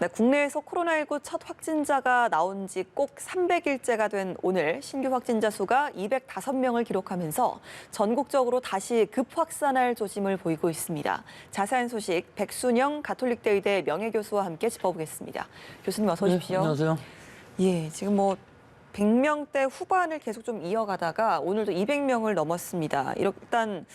네, 국내에서 코로나19 첫 확진자가 나온 지 꼭 300일째가 된 오늘 신규 확진자 수가 205명을 기록하면서 전국적으로 다시 급확산할 조짐을 보이고 있습니다. 자세한 소식 백순영 가톨릭대 의대 명예교수와 함께 짚어보겠습니다. 교수님 어서 오십시오. 네, 안녕하세요. 예, 지금 100명대 후반을 계속 좀 이어가다가 오늘도 200명을 넘었습니다. 일단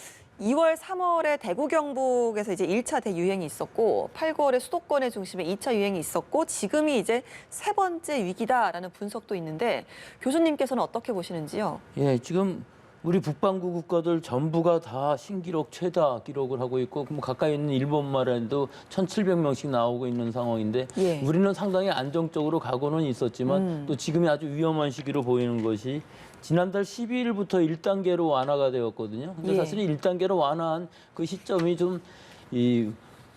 2월, 3월에 대구 경북에서 이제 1차 대유행이 있었고 8, 9월에 수도권의 중심에 2차 유행이 있었고 지금이 이제 세 번째 위기다라는 분석도 있는데 교수님께서는 어떻게 보시는지요? 예, 지금 우리 북반구 국가들 전부가 다 신기록 최다 기록을 하고 있고 가까이 있는 일본만 해도 1,700명씩 나오고 있는 상황인데 예. 우리는 상당히 안정적으로 가고는 있었지만 또 지금이 아주 위험한 시기로 보이는 것이 지난달 12일부터 1단계로 완화가 되었거든요. 근데 예. 사실은 1단계로 완화한 그 시점이 좀 이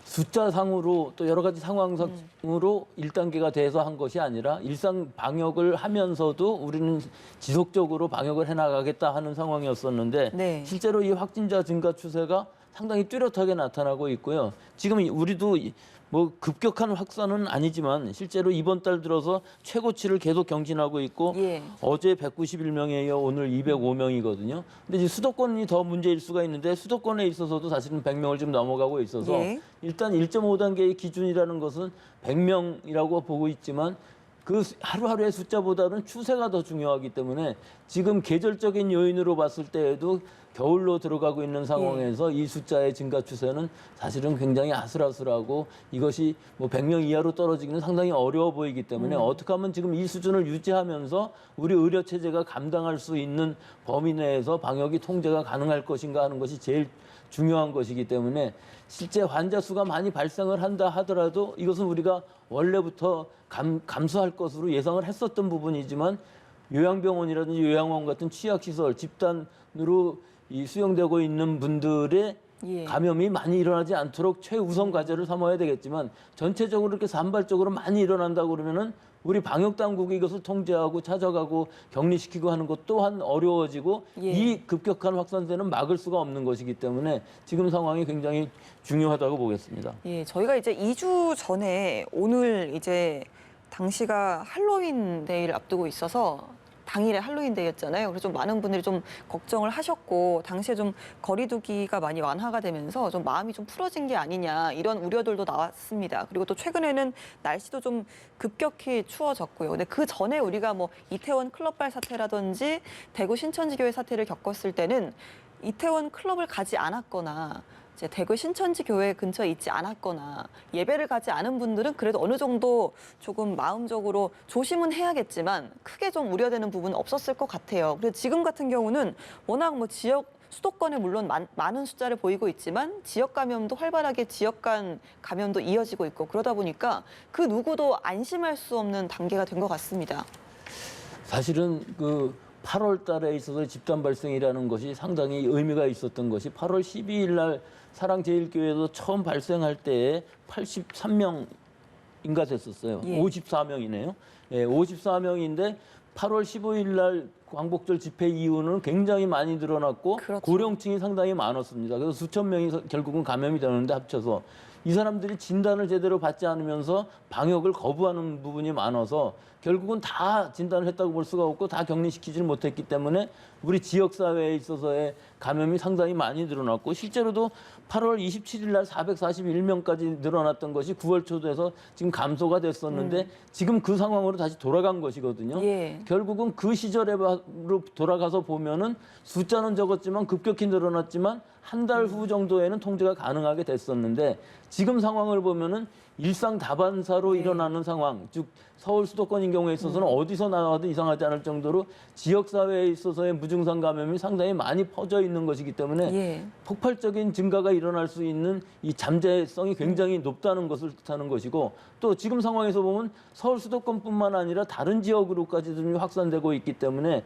숫자상으로 또 여러 가지 상황상으로 1단계가 돼서 한 것이 아니라 일상 방역을 하면서도 우리는 지속적으로 방역을 해나가겠다 하는 상황이었었는데 네. 실제로 이 확진자 증가 추세가 상당히 뚜렷하게 나타나고 있고요. 지금 우리도 급격한 확산은 아니지만 실제로 이번 달 들어서 최고치를 계속 경신하고 있고 예. 어제 191명에 이어 오늘 205명이거든요. 근데 이제 수도권이 더 문제일 수가 있는데 수도권에 있어서도 사실은 100명을 좀 넘어가고 있어서 예. 일단 1.5단계의 기준이라는 것은 100명이라고 보고 있지만 그 하루하루의 숫자보다는 추세가 더 중요하기 때문에 지금 계절적인 요인으로 봤을 때에도 겨울로 들어가고 있는 상황에서 이 숫자의 증가 추세는 사실은 굉장히 아슬아슬하고 이것이 100명 이하로 떨어지기는 상당히 어려워 보이기 때문에 어떻게 하면 지금 이 수준을 유지하면서 우리 의료 체제가 감당할 수 있는 범위 내에서 방역이 통제가 가능할 것인가 하는 것이 제일 중요한 것이기 때문에 실제 환자 수가 많이 발생을 한다 하더라도 이것은 우리가 원래부터 감소할 것으로 예상을 했었던 부분이지만 요양병원이라든지 요양원 같은 취약시설 집단으로 수용되고 있는 분들의 예. 감염이 많이 일어나지 않도록 최우선 과제를 삼아야 되겠지만 전체적으로 이렇게 산발적으로 많이 일어난다고 그러면은 우리 방역 당국이 이것을 통제하고 찾아가고 격리시키고 하는 것 또한 어려워지고 예. 이 급격한 확산세는 막을 수가 없는 것이기 때문에 지금 상황이 굉장히 중요하다고 보겠습니다. 예, 저희가 이제 2주 전에 오늘 이제 당시가 할로윈 데이를 앞두고 있어서 당일에 할로윈 데이였잖아요. 그래서 좀 많은 분들이 좀 걱정을 하셨고 당시에 좀 거리두기가 많이 완화가 되면서 좀 마음이 좀 풀어진 게 아니냐 이런 우려들도 나왔습니다. 그리고 또 최근에는 날씨도 좀 급격히 추워졌고요. 근데 그 전에 우리가 이태원 클럽발 사태라든지 대구 신천지교회 사태를 겪었을 때는 이태원 클럽을 가지 않았거나 이제 대구 신천지 교회 근처에 있지 않았거나 예배를 가지 않은 분들은 그래도 어느 정도 조금 마음적으로 조심은 해야겠지만 크게 좀 우려되는 부분은 없었을 것 같아요. 그래서 지금 같은 경우는 워낙 지역 수도권에 물론 많은 숫자를 보이고 있지만 지역 감염도 활발하게 지역 간 감염도 이어지고 있고 그러다 보니까 그 누구도 안심할 수 없는 단계가 된 것 같습니다. 사실은 8월 달에 있어서 집단 발생이라는 것이 상당히 의미가 있었던 것이 8월 12일 날 사랑제일교회에서 처음 발생할 때에 83명인가 됐었어요. 예. 54명이네요. 예, 54명인데 8월 15일 날 광복절 집회 이후는 굉장히 많이 늘어났고 그렇죠. 고령층이 상당히 많았습니다. 그래서 수천 명이 결국은 감염이 되는데 합쳐서 이 사람들이 진단을 제대로 받지 않으면서 방역을 거부하는 부분이 많아서 결국은 다 진단을 했다고 볼 수가 없고 다 격리시키지를 못했기 때문에 우리 지역사회에 있어서의 감염이 상당히 많이 늘어났고 실제로도 8월 27일 날 441명까지 늘어났던 것이 9월 초 돼서 지금 감소가 됐었는데 지금 그 상황으로 다시 돌아간 것이거든요. 예. 결국은 그 시절로 돌아가서 보면은 숫자는 적었지만 급격히 늘어났지만 한 달 후 정도에는 통제가 가능하게 됐었는데 지금 상황을 보면은 일상 다반사로 일어나는 상황, 즉 서울 수도권인 경우에 있어서는 어디서 나와도 이상하지 않을 정도로 지역사회에 있어서의 무증상 감염이 상당히 많이 퍼져 있는 것이기 때문에 예. 폭발적인 증가가 일어날 수 있는 이 잠재성이 굉장히 높다는 것을 뜻하는 것이고 또 지금 상황에서 보면 서울 수도권뿐만 아니라 다른 지역으로까지도 확산되고 있기 때문에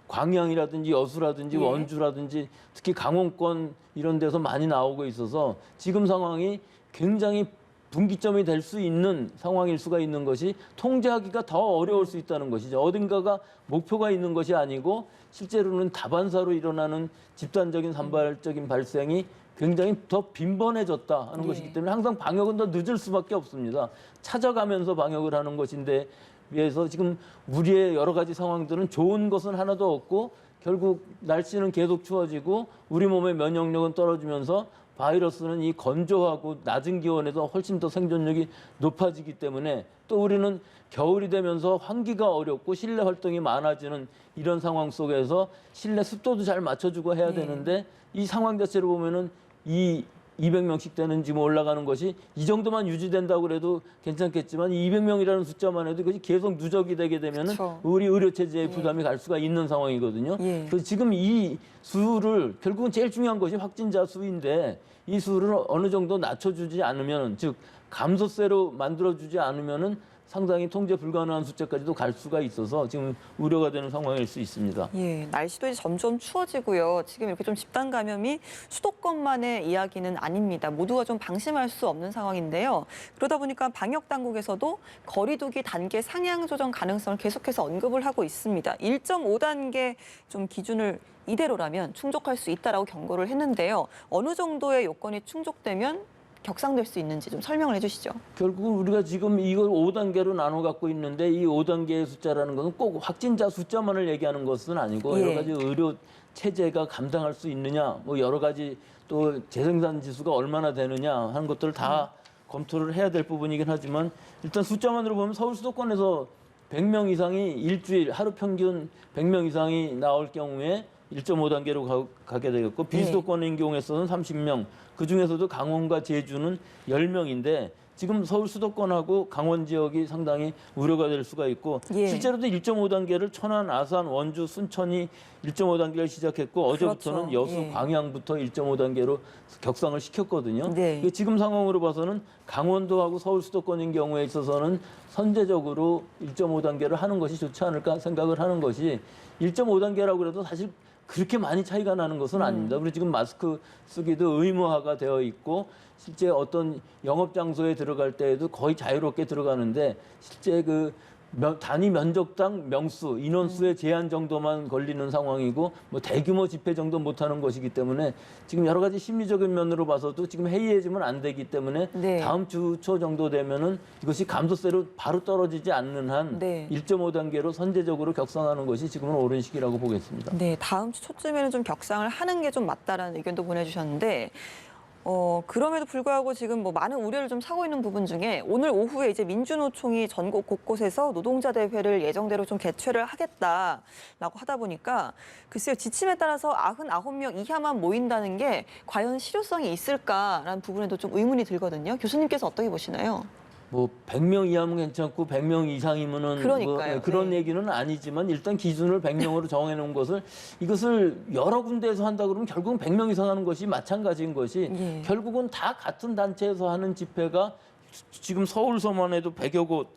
광양이라든지 여수라든지 예. 원주라든지 특히 강원권 이런 데서 많이 나오고 있어서 지금 상황이 굉장히 분기점이 될 수 있는 상황일 수가 있는 것이 통제하기가 더 어려울 수 있다는 것이죠. 어딘가가 목표가 있는 것이 아니고 실제로는 다반사로 일어나는 집단적인 산발적인 발생이 굉장히 더 빈번해졌다 하는 예. 것이기 때문에 항상 방역은 더 늦을 수밖에 없습니다. 찾아가면서 방역을 하는 것인데 비해서 지금 우리의 여러 가지 상황들은 좋은 것은 하나도 없고 결국 날씨는 계속 추워지고 우리 몸의 면역력은 떨어지면서 바이러스는 이 건조하고 낮은 기온에서 훨씬 더 생존력이 높아지기 때문에 또 우리는 겨울이 되면서 환기가 어렵고 실내 활동이 많아지는 이런 상황 속에서 실내 습도도 잘 맞춰주고 해야 되는데 이 상황 자체를 보면은 이 200명씩 되는 지금 올라가는 것이 이 정도만 유지된다고 그래도 괜찮겠지만 200명이라는 숫자만 해도 이것이 계속 누적이 되게 되면은 그쵸. 우리 의료 체제에 부담이 갈 수가 있는 상황이거든요. 예. 그래서 지금 이 수를 결국은 제일 중요한 것이 확진자 수인데 이 수를 어느 정도 낮춰주지 않으면 즉 감소세로 만들어주지 않으면은 상당히 통제 불가능한 숫자까지도 갈 수가 있어서 지금 우려가 되는 상황일 수 있습니다. 예, 날씨도 이제 점점 추워지고요. 지금 이렇게 좀 집단 감염이 수도권만의 이야기는 아닙니다. 모두가 좀 방심할 수 없는 상황인데요. 그러다 보니까 방역 당국에서도 거리두기 단계 상향 조정 가능성을 계속해서 언급을 하고 있습니다. 1.5단계 좀 기준을 이대로라면 충족할 수 있다라고 경고를 했는데요. 어느 정도의 요건이 충족되면 격상될 수 있는지 좀 설명을 해주시죠. 결국 우리가 지금 이걸 5단계로 나눠 갖고 있는데 이 5단계의 숫자라는 것은 꼭 확진자 숫자만을 얘기하는 것은 아니고 여러 가지 의료 체제가 감당할 수 있느냐, 뭐 여러 가지 또 재생산 지수가 얼마나 되느냐 하는 것들을 다 검토를 해야 될 부분이긴 하지만 일단 숫자만으로 보면 서울 수도권에서 100명 이상이 일주일 하루 평균 100명 이상이 나올 경우에 1.5단계로 가게 되겠고 비수도권인 경우에서는 30명, 그중에서도 강원과 제주는 10명인데 지금 서울 수도권하고 강원 지역이 상당히 우려가 될 수가 있고 실제로도 1.5단계를 천안, 아산, 원주, 순천이 1.5단계를 시작했고 어제부터는 여수, 광양부터 1.5단계로 격상을 시켰거든요. 지금 상황으로 봐서는 강원도하고 서울 수도권인 경우에 있어서는 선제적으로 1.5단계를 하는 것이 좋지 않을까 생각을 하는 것이 1.5단계라고 그래도 사실 그렇게 많이 차이가 나는 것은 아닙니다. 우리 지금 마스크 쓰기도 의무화가 되어 있고 실제 어떤 영업 장소에 들어갈 때에도 거의 자유롭게 들어가는데 실제 그 단위 면적당 명수, 인원수의 제한 정도만 걸리는 상황이고 뭐 대규모 집회 정도 못하는 것이기 때문에 지금 여러 가지 심리적인 면으로 봐서도 지금 해이해지면 안 되기 때문에 다음 주 초 정도 되면은 이것이 감소세로 바로 떨어지지 않는 한 1.5단계로 선제적으로 격상하는 것이 지금은 옳은 시기라고 보겠습니다. 네, 다음 주 초쯤에는 좀 격상을 하는 게 좀 맞다라는 의견도 보내주셨는데 그럼에도 불구하고 지금 뭐 많은 우려를 좀 사고 있는 부분 중에 오늘 오후에 이제 민주노총이 전국 곳곳에서 노동자 대회를 예정대로 좀 개최를 하겠다라고 하다 보니까 글쎄요, 지침에 따라서 99명 이하만 모인다는 게 과연 실효성이 있을까라는 부분에도 좀 의문이 들거든요. 교수님께서 어떻게 보시나요? 뭐 100명 이하면 괜찮고 100명 이상이면은 뭐 그런 얘기는 아니지만 일단 기준을 100명으로 정해 놓은 것을 이것을 여러 군데에서 한다 그러면 결국은 100명 이상 하는 것이 마찬가지인 것이 결국은 다 같은 단체에서 하는 집회가 지금 서울서만 해도 100여 곳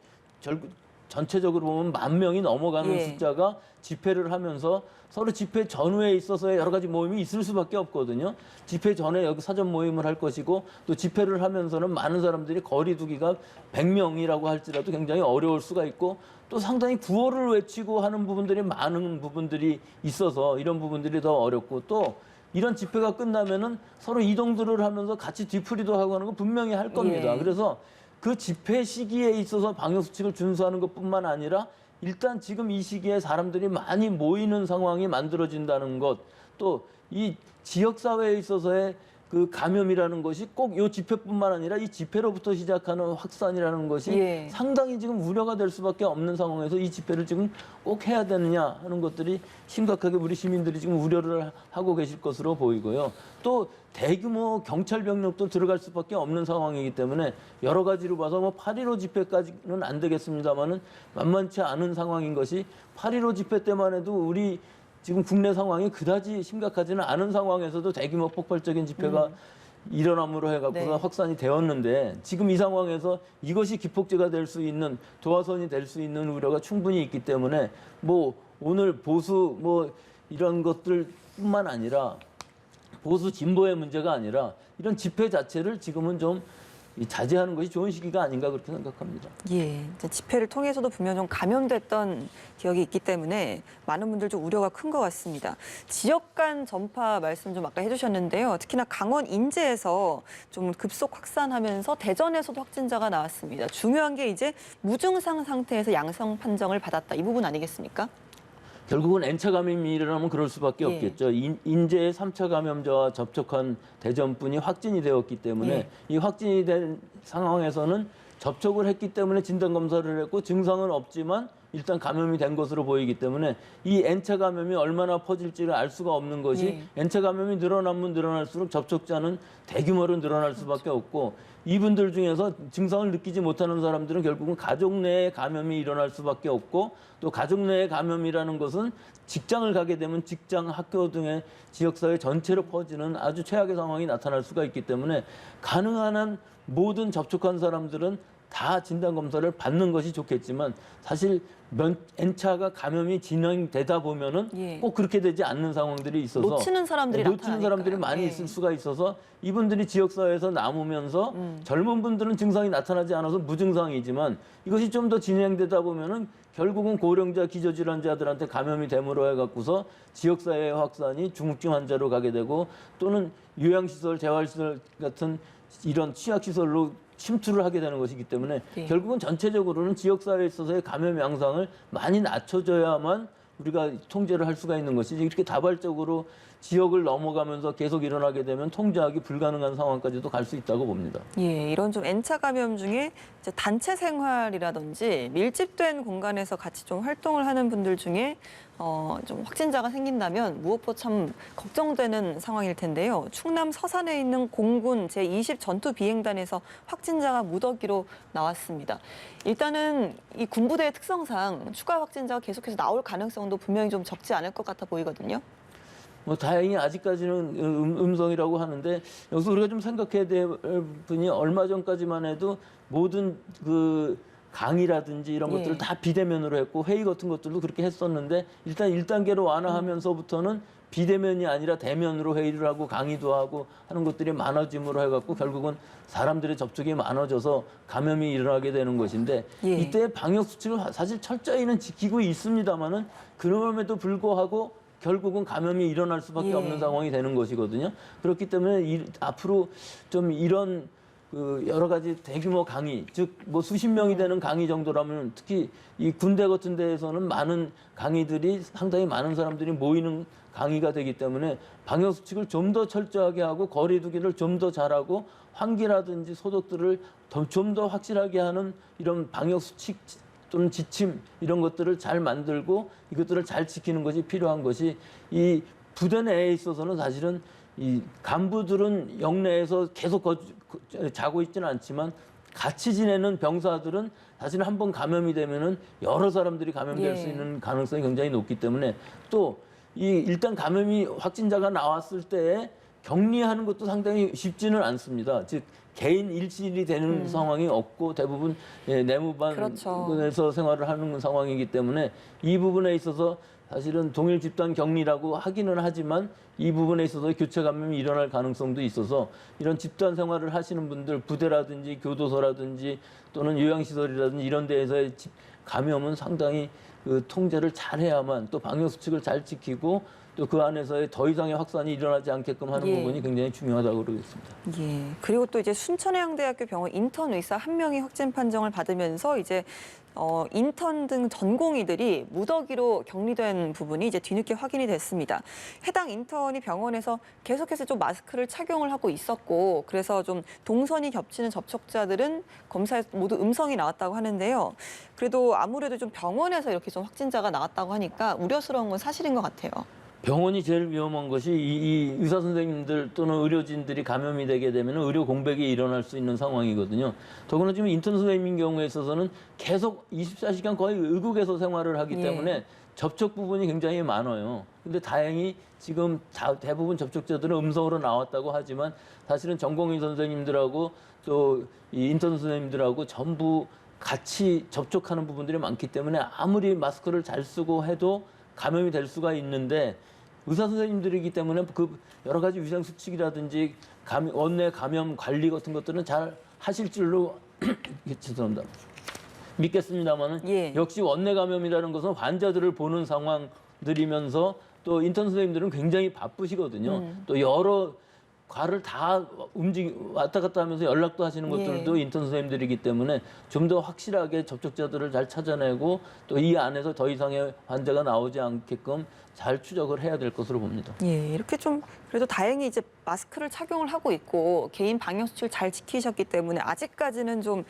전체적으로 보면 10,000명이 넘어가는 숫자가 집회를 하면서 서로 집회 전후에 있어서의 여러 가지 모임이 있을 수밖에 없거든요. 집회 전에 여기 사전 모임을 할 것이고 또 집회를 하면서는 많은 사람들이 거리 두기가 100명이라고 할지라도 굉장히 어려울 수가 있고 또 상당히 구호를 외치고 하는 부분들이 많은 부분들이 있어서 이런 부분들이 더 어렵고 또 이런 집회가 끝나면은 서로 이동들을 하면서 같이 뒤풀이도 하고 하는 거 분명히 할 겁니다. 그래서 그 집회 시기에 있어서 방역수칙을 준수하는 것뿐만 아니라 일단 지금 이 시기에 사람들이 많이 모이는 상황이 만들어진다는 것, 또 이 지역사회에 있어서의 그 감염이라는 것이 꼭 이 집회뿐만 아니라 이 집회로부터 시작하는 확산이라는 것이 상당히 지금 우려가 될 수밖에 없는 상황에서 이 집회를 지금 꼭 해야 되느냐 하는 것들이 심각하게 우리 시민들이 지금 우려를 하고 계실 것으로 보이고요. 또 대규모 경찰 병력도 들어갈 수밖에 없는 상황이기 때문에 여러 가지로 봐서 뭐 8.15 집회까지는 안 되겠습니다만은 만만치 않은 상황인 것이 8.15 집회 때만 해도 우리 지금 국내 상황이 그다지 심각하지는 않은 상황에서도 대규모 폭발적인 집회가 일어남으로 해갖고서 확산이 되었는데 지금 이 상황에서 이것이 기폭제가 될 수 있는 도화선이 될 수 있는 우려가 충분히 있기 때문에 뭐 오늘 보수 뭐 이런 것들뿐만 아니라 보수 진보의 문제가 아니라 이런 집회 자체를 지금은 좀 이 자제하는 것이 좋은 시기가 아닌가 그렇게 생각합니다. 예, 이제 집회를 통해서도 분명 좀 감염됐던 기억이 있기 때문에 많은 분들 좀 우려가 큰 것 같습니다. 지역 간 전파 말씀 좀 아까 해주셨는데요. 특히나 강원 인제에서 좀 급속 확산하면서 대전에서도 확진자가 나왔습니다. 중요한 게 이제 무증상 상태에서 양성 판정을 받았다. 이 부분 아니겠습니까? 결국은 N차 감염이 일어나면 그럴 수밖에 예. 없겠죠. 인제의 3차 감염자와 접촉한 대전분이 확진이 되었기 때문에 예. 이 확진이 된 상황에서는 접촉을 했기 때문에 진단검사를 했고 증상은 없지만 일단 감염이 된 것으로 보이기 때문에 이 N차 감염이 얼마나 퍼질지를 알 수가 없는 것이 예. N차 감염이 늘어나면 늘어날수록 접촉자는 대규모로 늘어날 수밖에 없고 이분들 중에서 증상을 느끼지 못하는 사람들은 결국은 가족 내에 감염이 일어날 수밖에 없고 또 가족 내의 감염이라는 것은 직장을 가게 되면 직장, 학교 등의 지역사회 전체로 퍼지는 아주 최악의 상황이 나타날 수가 있기 때문에 가능한 한 모든 접촉한 사람들은 다 진단검사를 받는 것이 좋겠지만 사실 N차가 감염이 진행되다 보면은 예. 꼭 그렇게 되지 않는 상황들이 있어서 놓치는 사람들이 놓치는 사람들이 나타나니까요. 많이 예. 있을 수가 있어서 이분들이 지역사회에서 남으면서 젊은 분들은 증상이 나타나지 않아서 무증상이지만 이것이 좀 더 진행되다 보면은 결국은 고령자, 기저질환자들한테 감염이 됨으로 해갖고서 지역사회 확산이 중증 환자로 가게 되고 또는 요양시설, 재활시설 같은 이런 취약시설로 침투를 하게 되는 것이기 때문에 네. 결국은 전체적으로는 지역사회에 있어서의 감염 양상을 많이 낮춰줘야만 우리가 통제를 할 수가 있는 것이지 이렇게 다발적으로 지역을 넘어가면서 계속 일어나게 되면 통제하기 불가능한 상황까지도 갈 수 있다고 봅니다. 예, 이런 좀 N차 감염 중에 이제 단체 생활이라든지 밀집된 공간에서 같이 좀 활동을 하는 분들 중에 좀 확진자가 생긴다면 무엇보다 참 걱정되는 상황일 텐데요. 충남 서산에 있는 공군 제20 전투 비행단에서 확진자가 무더기로 나왔습니다. 일단은 이 군부대의 특성상 추가 확진자가 계속해서 나올 가능성도 분명히 좀 적지 않을 것 같아 보이거든요. 뭐 다행히 아직까지는 음성이라고 하는데 여기서 우리가 좀 생각해야 될 분이 얼마 전까지만 해도 모든 그 강의라든지 이런 예. 것들을 다 비대면으로 했고 회의 같은 것들도 그렇게 했었는데 일단 1단계로 완화하면서부터는 비대면이 아니라 대면으로 회의를 하고 강의도 하고 하는 것들이 많아짐으로 해갖고 결국은 사람들의 접촉이 많아져서 감염이 일어나게 되는 것인데 예. 이때 방역 수칙을 사실 철저히는 지키고 있습니다만은 그럼에도 불구하고 결국은 감염이 일어날 수밖에 예. 없는 상황이 되는 것이거든요. 그렇기 때문에 앞으로 좀 이런 그 여러 가지 대규모 강의, 즉 뭐 수십 명이 되는 강의 정도라면 특히 이 군대 같은 데에서는 많은 강의들이 상당히 많은 사람들이 모이는 강의가 되기 때문에 방역 수칙을 좀 더 철저하게 하고 거리 두기를 좀 더 잘하고 환기라든지 소독들을 좀 더 확실하게 하는 이런 방역 수칙 또는 지침 이런 것들을 잘 만들고 이것들을 잘 지키는 것이 필요한 것이 이 부대 내에 있어서는 사실은 이 간부들은 영내에서 계속 자고 있지는 않지만 같이 지내는 병사들은 사실 한번 감염이 되면은 여러 사람들이 감염될 예. 수 있는 가능성이 굉장히 높기 때문에 또 이 일단 감염이 확진자가 나왔을 때에 격리하는 것도 상당히 쉽지는 않습니다. 즉 개인 일실이 되는 상황이 없고 대부분 내무반에서 그렇죠. 생활을 하는 상황이기 때문에 이 부분에 있어서 사실은 동일 집단 격리라고 하기는 하지만 이 부분에 있어서 교체 감염이 일어날 가능성도 있어서 이런 집단 생활을 하시는 분들 부대라든지 교도소라든지 또는 요양시설이라든지 이런 데에서의 감염은 상당히 그 통제를 잘 해야만 또 방역 수칙을 잘 지키고 또 그 안에서의 더 이상의 확산이 일어나지 않게끔 하는 예. 부분이 굉장히 중요하다고 그러겠습니다. 예. 그리고 또 이제 순천해양대학교 병원 인턴 의사 한 명이 확진 판정을 받으면서 이제 인턴 등 전공의들이 무더기로 격리된 부분이 이제 뒤늦게 확인이 됐습니다. 해당 인턴이 병원에서 계속해서 좀 마스크를 착용을 하고 있었고 그래서 좀 동선이 겹치는 접촉자들은 검사에서 모두 음성이 나왔다고 하는데요. 그래도 아무래도 좀 병원에서 이렇게 좀 확진자가 나왔다고 하니까 우려스러운 건 사실인 것 같아요. 병원이 제일 위험한 것이 이 의사 선생님들 또는 의료진들이 감염이 되게 되면 의료 공백이 일어날 수 있는 상황이거든요. 더구나 지금 인턴 선생님인 경우에 있어서는 계속 24시간 거의 의국에서 생활을 하기 예. 때문에 접촉 부분이 굉장히 많아요. 근데 다행히 지금 대부분 접촉자들은 음성으로 나왔다고 하지만 사실은 전공의 선생님들하고 또 이 인턴 선생님들하고 전부 같이 접촉하는 부분들이 많기 때문에 아무리 마스크를 잘 쓰고 해도 감염이 될 수가 있는데 의사 선생님들이기 때문에 그 여러 가지 위생 수칙이라든지 원내 감염 관리 같은 것들은 잘 하실 줄로 죄송합니다. 믿겠습니다만은 예. 역시 원내 감염이라는 것은 환자들을 보는 상황들이면서 또 인턴 선생님들은 굉장히 바쁘시거든요. 또 여러 과를 다 왔다 갔다 하면서 연락도 하시는 것들도 예. 인턴 선생님들이기 때문에 좀 더 확실하게 접촉자들을 잘 찾아내고 또 이 안에서 더 이상의 환자가 나오지 않게끔 잘 추적을 해야 될 것으로 봅니다. 예, 이렇게 좀 그래도 다행히 이제 마스크를 착용을 하고 있고 개인 방역 수칙을 잘 지키셨기 때문에 아직까지는 좀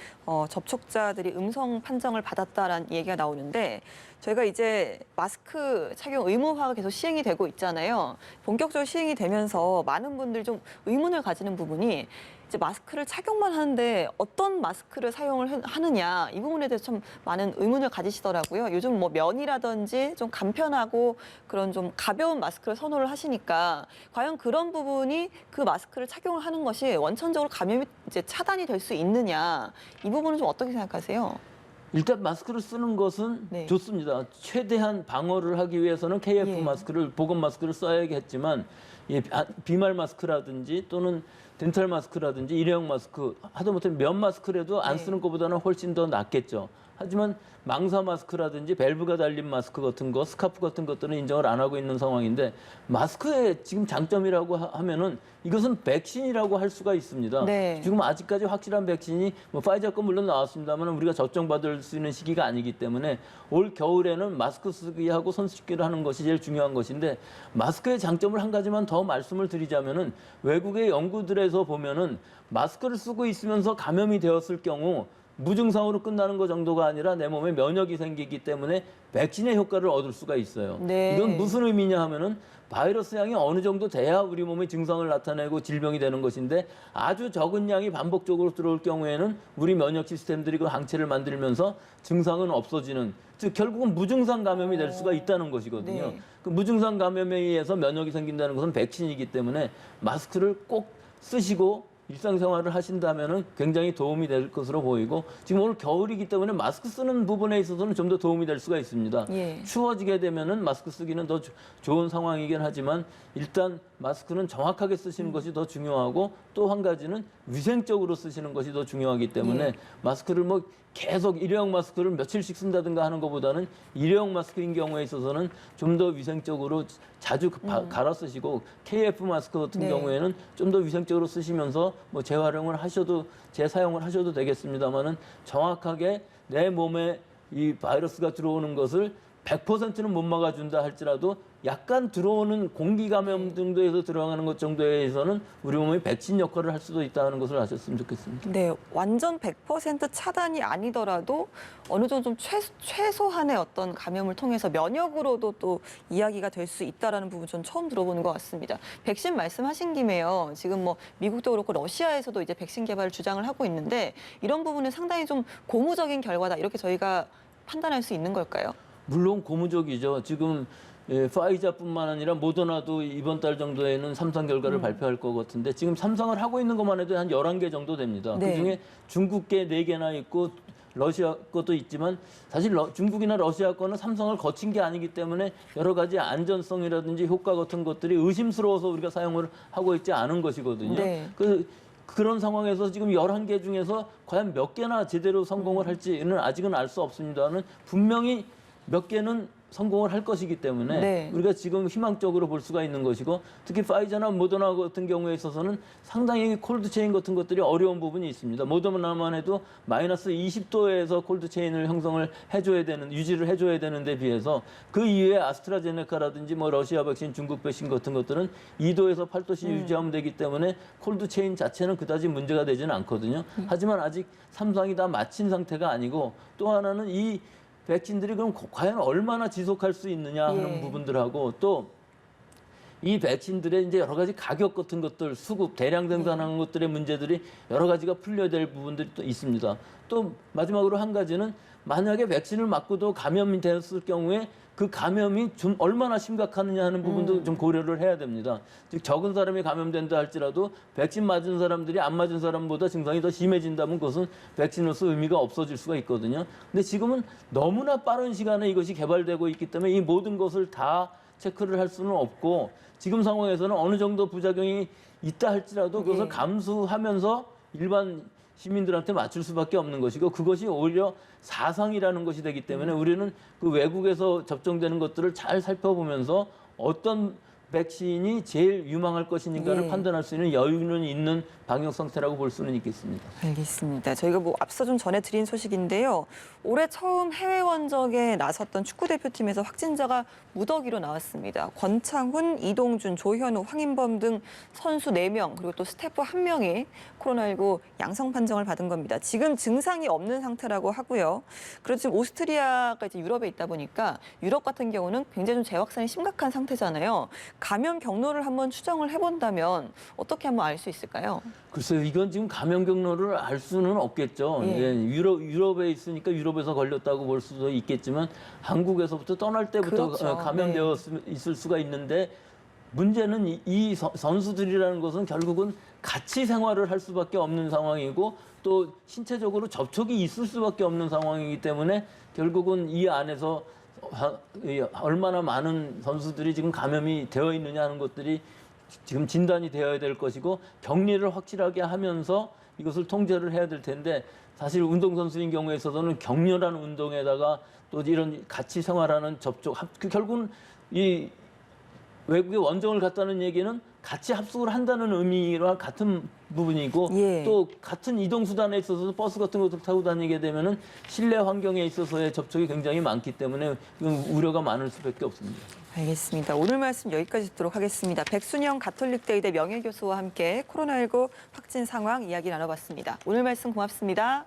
접촉자들이 음성 판정을 받았다라는 얘기가 나오는데 저희가 이제 마스크 착용 의무화가 계속 시행이 되고 있잖아요. 본격적으로 시행이 되면서 많은 분들이 좀 의문을 가지는 부분이 이제 마스크를 착용만 하는데 어떤 마스크를 사용을 하느냐 이 부분에 대해서 참 많은 의문을 가지시더라고요. 요즘 뭐 면이라든지 좀 간편하고 그런 좀 가벼운 마스크를 선호를 하시니까 과연 그런 부분이 그 마스크를 착용을 하는 것이 원천적으로 감염이 이제 차단이 될 수 있느냐 이 부분은 좀 어떻게 생각하세요? 일단 마스크를 쓰는 것은 네. 좋습니다. 최대한 방어를 하기 위해서는 KF 예. 마스크를 보건 마스크를 써야겠지만 비말 마스크라든지 또는 덴탈 마스크라든지 일회용 마스크 하다못해 면 마스크라도 안 네. 쓰는 것보다는 훨씬 더 낫겠죠. 하지만 망사 마스크라든지 밸브가 달린 마스크 같은 거, 스카프 같은 것들은 인정을 안 하고 있는 상황인데 마스크의 지금 장점이라고 하면은 이것은 백신이라고 할 수가 있습니다. 네. 지금 아직까지 확실한 백신이 뭐 파이저 거 물론 나왔습니다만 우리가 접종받을 수 있는 시기가 아니기 때문에 올 겨울에는 마스크 쓰기하고 손 씻기를 하는 것이 제일 중요한 것인데 마스크의 장점을 한 가지만 더 말씀을 드리자면은 외국의 연구들에서 보면은 마스크를 쓰고 있으면서 감염이 되었을 경우 무증상으로 끝나는 것 정도가 아니라 내 몸에 면역이 생기기 때문에 백신의 효과를 얻을 수가 있어요. 네. 이건 무슨 의미냐 하면은 바이러스 양이 어느 정도 돼야 우리 몸에 증상을 나타내고 질병이 되는 것인데 아주 적은 양이 반복적으로 들어올 경우에는 우리 면역 시스템들이 그 항체를 만들면서 증상은 없어지는 즉 결국은 무증상 감염이 될 수가 있다는 것이거든요. 네. 그 무증상 감염에 의해서 면역이 생긴다는 것은 백신이기 때문에 마스크를 꼭 쓰시고 일상생활을 하신다면 굉장히 도움이 될 것으로 보이고 지금 오늘 겨울이기 때문에 마스크 쓰는 부분에 있어서는 좀 더 도움이 될 수가 있습니다. 예. 추워지게 되면은 마스크 쓰기는 더 좋은 상황이긴 하지만 일단 마스크는 정확하게 쓰시는 것이 더 중요하고 또 한 가지는 위생적으로 쓰시는 것이 더 중요하기 때문에 예. 마스크를 뭐 계속 일회용 마스크를 며칠씩 쓴다든가 하는 것보다는 일회용 마스크인 경우에 있어서는 좀 더 위생적으로 자주 갈아 쓰시고 KF 마스크 같은 네. 경우에는 좀 더 위생적으로 쓰시면서 뭐 재활용을 하셔도 재사용을 하셔도 되겠습니다만은 정확하게 내 몸에 이 바이러스가 들어오는 것을 100%는 못 막아준다 할지라도 약간 들어오는 공기 감염 정도에서 들어가는 것 정도에서는 우리 몸이 백신 역할을 할 수도 있다는 것을 아셨으면 좋겠습니다. 네, 완전 100% 차단이 아니더라도 어느 정도 좀 최소한의 어떤 감염을 통해서 면역으로도 또 이야기가 될 수 있다라는 부분 전 처음 들어보는 것 같습니다. 백신 말씀하신 김에요. 지금 뭐 미국도 그렇고 러시아에서도 이제 백신 개발을 주장을 하고 있는데 이런 부분은 상당히 좀 고무적인 결과다 이렇게 저희가 판단할 수 있는 걸까요? 물론 고무적이죠. 지금 파이자뿐만 아니라 모더나도 이번 달 정도에는 3상 결과를 발표할 것 같은데 지금 3상을 하고 있는 것만 해도 한 11개 정도 됩니다. 네. 그중에 중국계 4개나 있고 러시아 것도 있지만 사실 중국이나 러시아 거는 3상을 거친 게 아니기 때문에 여러 가지 안전성이라든지 효과 같은 것들이 의심스러워서 우리가 사용을 하고 있지 않은 것이거든요. 네. 그런 상황에서 지금 11개 중에서 과연 몇 개나 제대로 성공을 할지는 아직은 알 수 없습니다만 분명히 몇 개는 성공을 할 것이기 때문에 네. 우리가 지금 희망적으로 볼 수가 있는 것이고 특히 파이저나 모더나 같은 경우에 있어서는 상당히 콜드체인 같은 것들이 어려운 부분이 있습니다. 모더나만 해도 마이너스 20도에서 콜드체인을 형성을 해줘야 되는 유지를 해줘야 되는데 비해서 그 이외에 아스트라제네카라든지 뭐 러시아 백신, 중국 백신 같은 것들은 2도에서 8도씩 유지하면 되기 때문에 콜드체인 자체는 그다지 문제가 되지는 않거든요. 하지만 아직 3상이 다 마친 상태가 아니고 또 하나는 이 백신들이 그럼 과연 얼마나 지속할 수 있느냐 하는 예. 부분들하고 또 이 백신들의 이제 여러 가지 가격 같은 것들, 수급, 대량 생산하는 것들의 문제들이 여러 가지가 풀려야 될 부분들이 또 있습니다. 또 마지막으로 한 가지는 만약에 백신을 맞고도 감염이 됐을 경우에 그 감염이 좀 얼마나 심각하느냐 하는 부분도 좀 고려를 해야 됩니다. 즉 적은 사람이 감염된다 할지라도 백신 맞은 사람들이 안 맞은 사람보다 증상이 더 심해진다면 그것은 백신으로서 의미가 없어질 수가 있거든요. 근데 지금은 너무나 빠른 시간에 이것이 개발되고 있기 때문에 이 모든 것을 다 체크를 할 수는 없고 지금 상황에서는 어느 정도 부작용이 있다 할지라도 그것을 예. 감수하면서 일반 시민들한테 맞출 수밖에 없는 것이고 그것이 오히려 사상이라는 것이 되기 때문에 우리는 그 외국에서 접종되는 것들을 잘 살펴보면서 어떤 백신이 제일 유망할 것인가를 예. 판단할 수 있는 여유는 있는 방역 상태라고 볼 수는 있겠습니다. 알겠습니다. 저희가 뭐 앞서 좀 전해드린 소식인데요. 올해 처음 해외 원정에 나섰던 축구대표팀에서 확진자가 무더기로 나왔습니다. 권창훈, 이동준, 조현우, 황인범 등 선수 4명 그리고 또 스태프 1명이 코로나19 양성 판정을 받은 겁니다. 지금 증상이 없는 상태라고 하고요. 그래도 지금 오스트리아가 이제 유럽에 있다 보니까 유럽 같은 경우는 굉장히 좀 재확산이 심각한 상태잖아요. 감염 경로를 한번 추정을 해본다면 어떻게 한번 알 수 있을까요? 글쎄요, 이건 지금 감염 경로를 알 수는 없겠죠. 예. 예, 유럽에 있으니까 유럽에서 걸렸다고 볼 수도 있겠지만 한국에서부터 떠날 때부터 그렇죠. 감염되어 있을 수가 있는데 문제는 이 선수들이라는 것은 결국은 같이 생활을 할 수밖에 없는 상황이고 또 신체적으로 접촉이 있을 수밖에 없는 상황이기 때문에 결국은 이 안에서 얼마나 많은 선수들이 지금 감염이 되어 있느냐 하는 것들이 지금 진단이 되어야 될 것이고 격리를 확실하게 하면서 이것을 통제를 해야 될 텐데 사실 운동선수인 경우에 있어서는 격렬한 운동에다가 또 이런 같이 생활하는 접촉, 결국은 이 외국에 원정을 갔다는 얘기는 같이 합숙을 한다는 의미와 같은 부분이고 예. 또 같은 이동수단에 있어서 버스 같은 것을 타고 다니게 되면은 실내 환경에 있어서의 접촉이 굉장히 많기 때문에 이건 우려가 많을 수밖에 없습니다. 알겠습니다. 오늘 말씀 여기까지 듣도록 하겠습니다. 백순영 가톨릭대 의대 명예교수와 함께 코로나19 확진 상황 이야기 나눠봤습니다. 오늘 말씀 고맙습니다.